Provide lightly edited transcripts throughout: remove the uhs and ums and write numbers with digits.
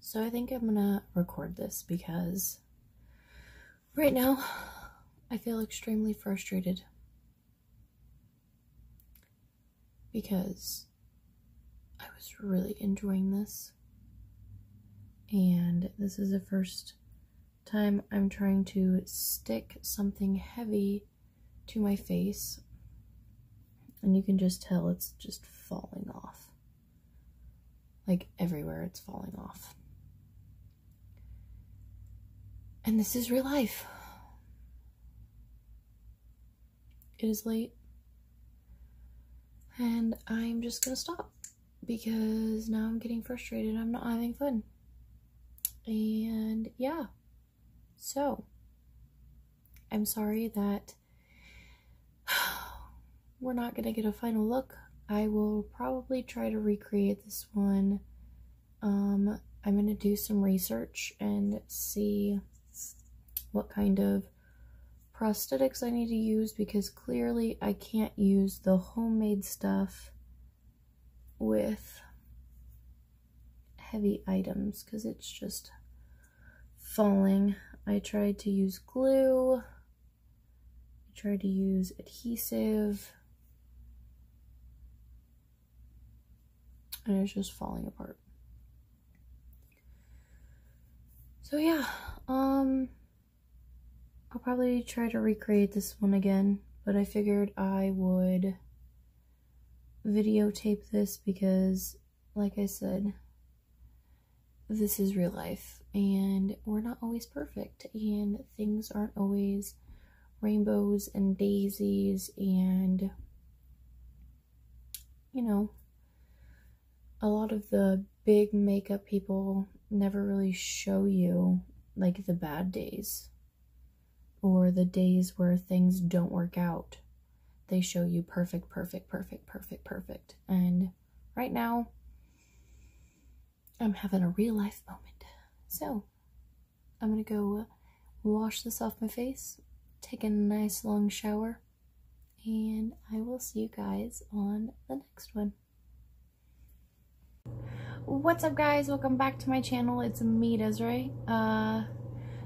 So I think I'm gonna record this because right now I feel extremely frustrated because I was really enjoying this, and this is the first time I'm trying to stick something heavy to my face, and you can just tell it's just falling off. Like everywhere it's falling off. And this is real life. It is late. And I'm just gonna stop because now I'm getting frustrated. I'm not having fun. And yeah. So, I'm sorry that we're not gonna get a final look. I will probably try to recreate this one. I'm gonna do some research and see what kind of prosthetics I need to use, because clearly I can't use the homemade stuff with heavy items because it's just falling. I tried to use glue, I tried to use adhesive, and it's just falling apart. So yeah, I'll probably try to recreate this one again, but I figured I would videotape this because, like I said, this is real life, and we're not always perfect, and things aren't always rainbows and daisies, and, you know, a lot of the big makeup people never really show you, like, the bad days, or the days where things don't work out. They show you perfect, perfect, perfect, perfect, perfect. And right now, I'm having a real life moment. So, I'm gonna go wash this off my face, take a nice long shower, and I will see you guys on the next one. What's up, guys? Welcome back to my channel. It's me, Desiree.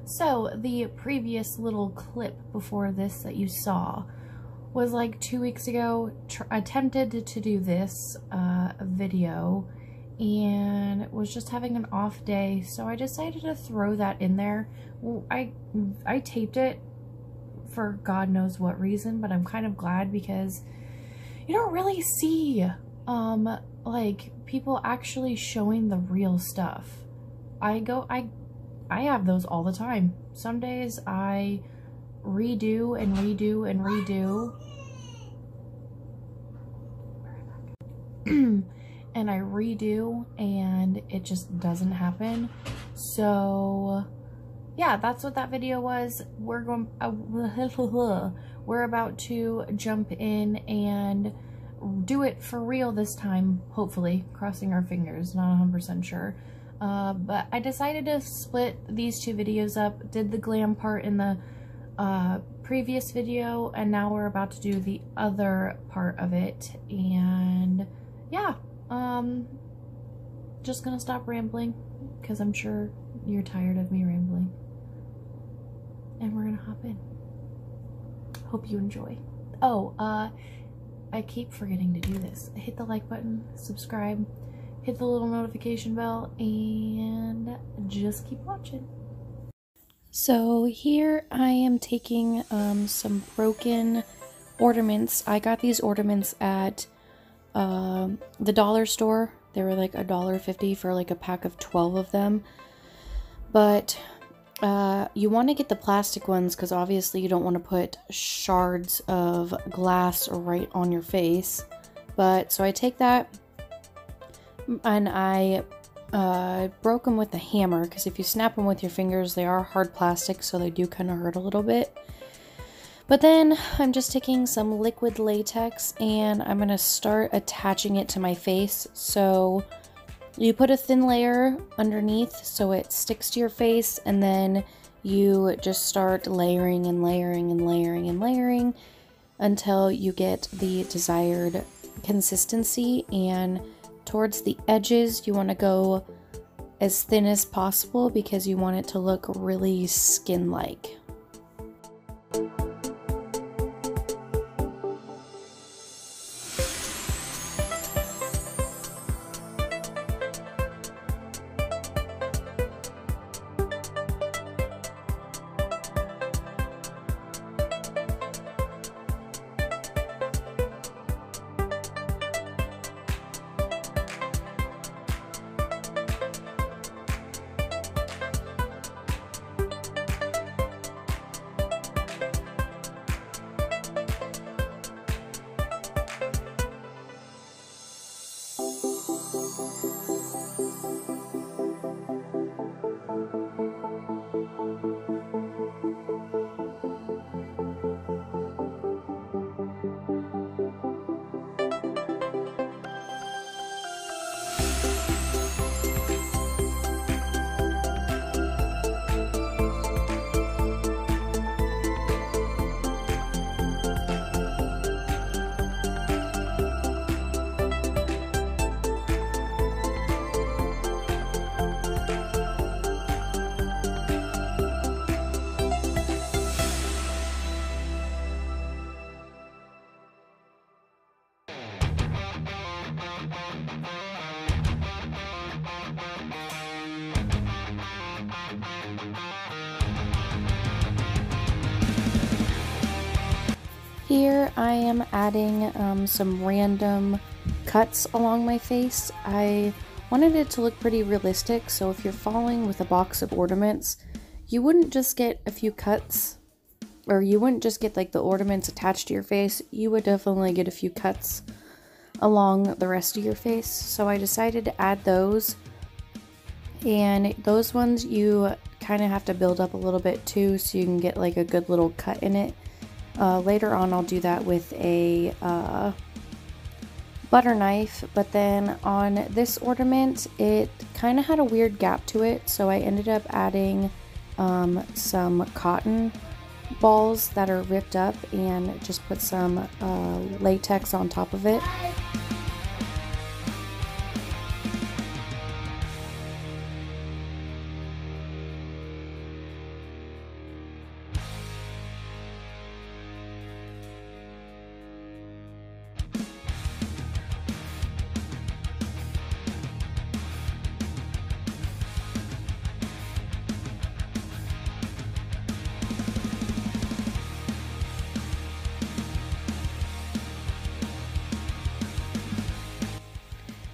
So the previous little clip before this that you saw was like 2 weeks ago. Attempted to do this video and was just having an off day, so I decided to throw that in there. Well, I taped it for God knows what reason, but I'm kind of glad because you don't really see like people actually showing the real stuff. I have those all the time. Some days I redo and redo and redo and I redo and it just doesn't happen. So yeah, that's what that video was. We're about to jump in and do it for real this time, hopefully, crossing our fingers, not 100% sure. But I decided to split these two videos up, did the glam part in the previous video, and now we're about to do the other part of it. And yeah, just gonna stop rambling because I'm sure you're tired of me rambling, and we're gonna hop in. Hope you enjoy. Oh, I keep forgetting to do this. Hit the like button, subscribe, hit the little notification bell, and just keep watching. So here I am taking some broken ornaments. I got these ornaments at the dollar store. They were like $1.50 for like a pack of 12 of them. But you want to get the plastic ones because obviously you don't want to put shards of glass right on your face. But so I take that and I broke them with a hammer, because if you snap them with your fingers, they are hard plastic, so they do kind of hurt a little bit. But then I'm just taking some liquid latex and I'm going to start attaching it to my face. So you put a thin layer underneath so it sticks to your face, and then you just start layering and layering and layering and layering until you get the desired consistency. And towards the edges, you want to go as thin as possible because you want it to look really skin-like. Here I am adding some random cuts along my face. I wanted it to look pretty realistic, so if you're following with a box of ornaments, you wouldn't just get a few cuts, or you wouldn't just get like the ornaments attached to your face, you would definitely get a few cuts along the rest of your face. So I decided to add those, and those ones you kind of have to build up a little bit too, so you can get like a good little cut in it. Later on I'll do that with a butter knife, but then on this ornament it kind of had a weird gap to it, so I ended up adding some cotton balls that are ripped up and just put some latex on top of it.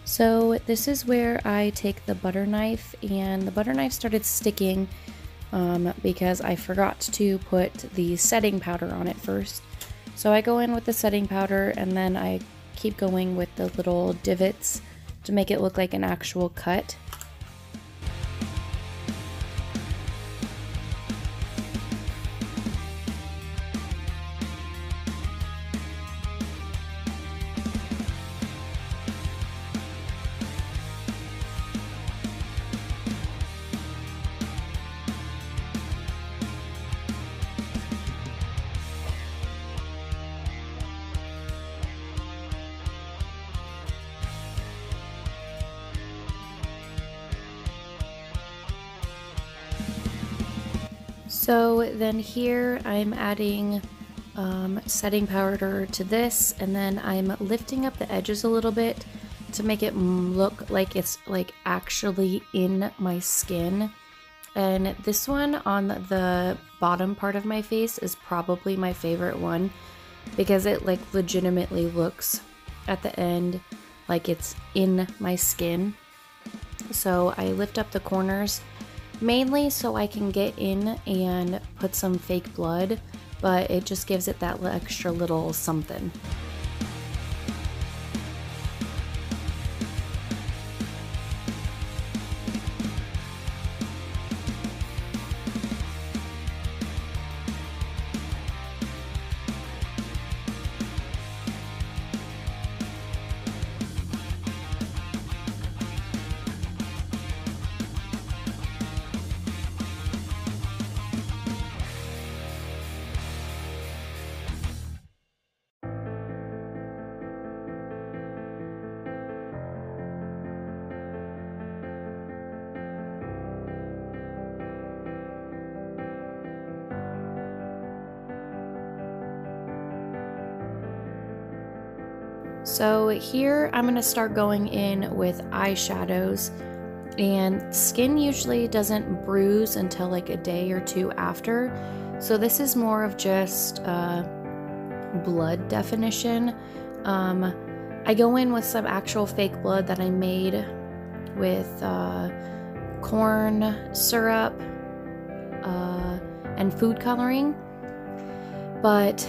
So this is where I take the butter knife, and the butter knife started sticking because I forgot to put the setting powder on it first. So I go in with the setting powder, and then I keep going with the little divots to make it look like an actual cut. So then here I'm adding setting powder to this, and then I'm lifting up the edges a little bit to make it look like it's like actually in my skin. And this one on the bottom part of my face is probably my favorite one because it like legitimately looks at the end like it's in my skin. So I lift up the corners mainly so I can get in and put some fake blood, but it just gives it that extra little something. So here I'm going to start going in with eyeshadows, and skin usually doesn't bruise until like a day or two after. So this is more of just blood definition. I go in with some actual fake blood that I made with corn syrup and food coloring, but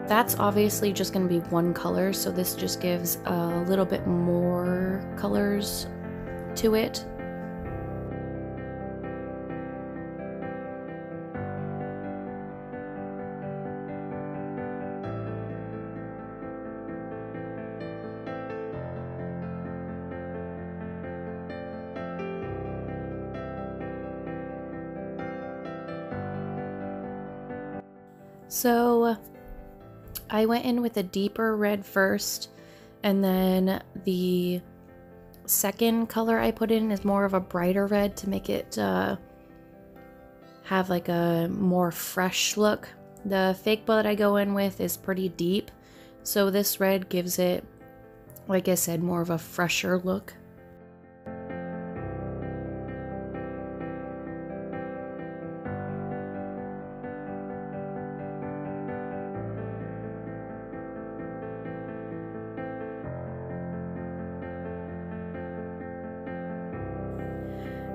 that's obviously just going to be one color, so this just gives a little bit more colors to it. So I went in with a deeper red first, and then the second color I put in is more of a brighter red to make it have like a more fresh look. The fake blood I go in with is pretty deep, so this red gives it, like I said, more of a fresher look.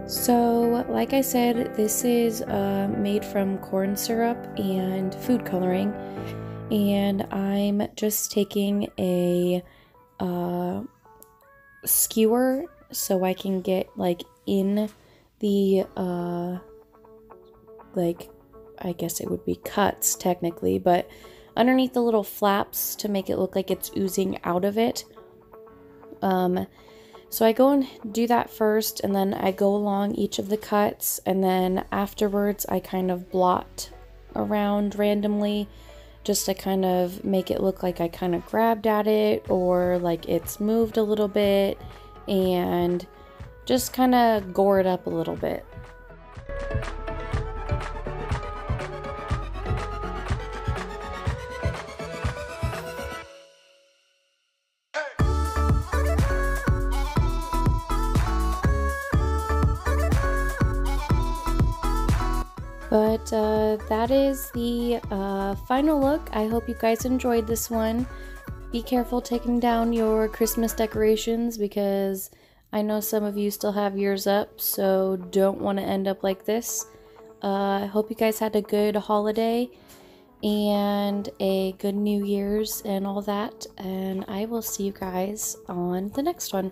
So, like I said, this is made from corn syrup and food coloring, and I'm just taking a skewer so I can get like in the like, I guess it would be cuts technically, but underneath the little flaps to make it look like it's oozing out of it. So I go and do that first, and then I go along each of the cuts, and then afterwards I kind of blot around randomly just to kind of make it look like I kind of grabbed at it or like it's moved a little bit, and just kind of gore it up a little bit. But that is the final look. I hope you guys enjoyed this one. Be careful taking down your Christmas decorations, because I know some of you still have yours up, so don't want to end up like this. I hope you guys had a good holiday and a good New Year's and all that, and I will see you guys on the next one.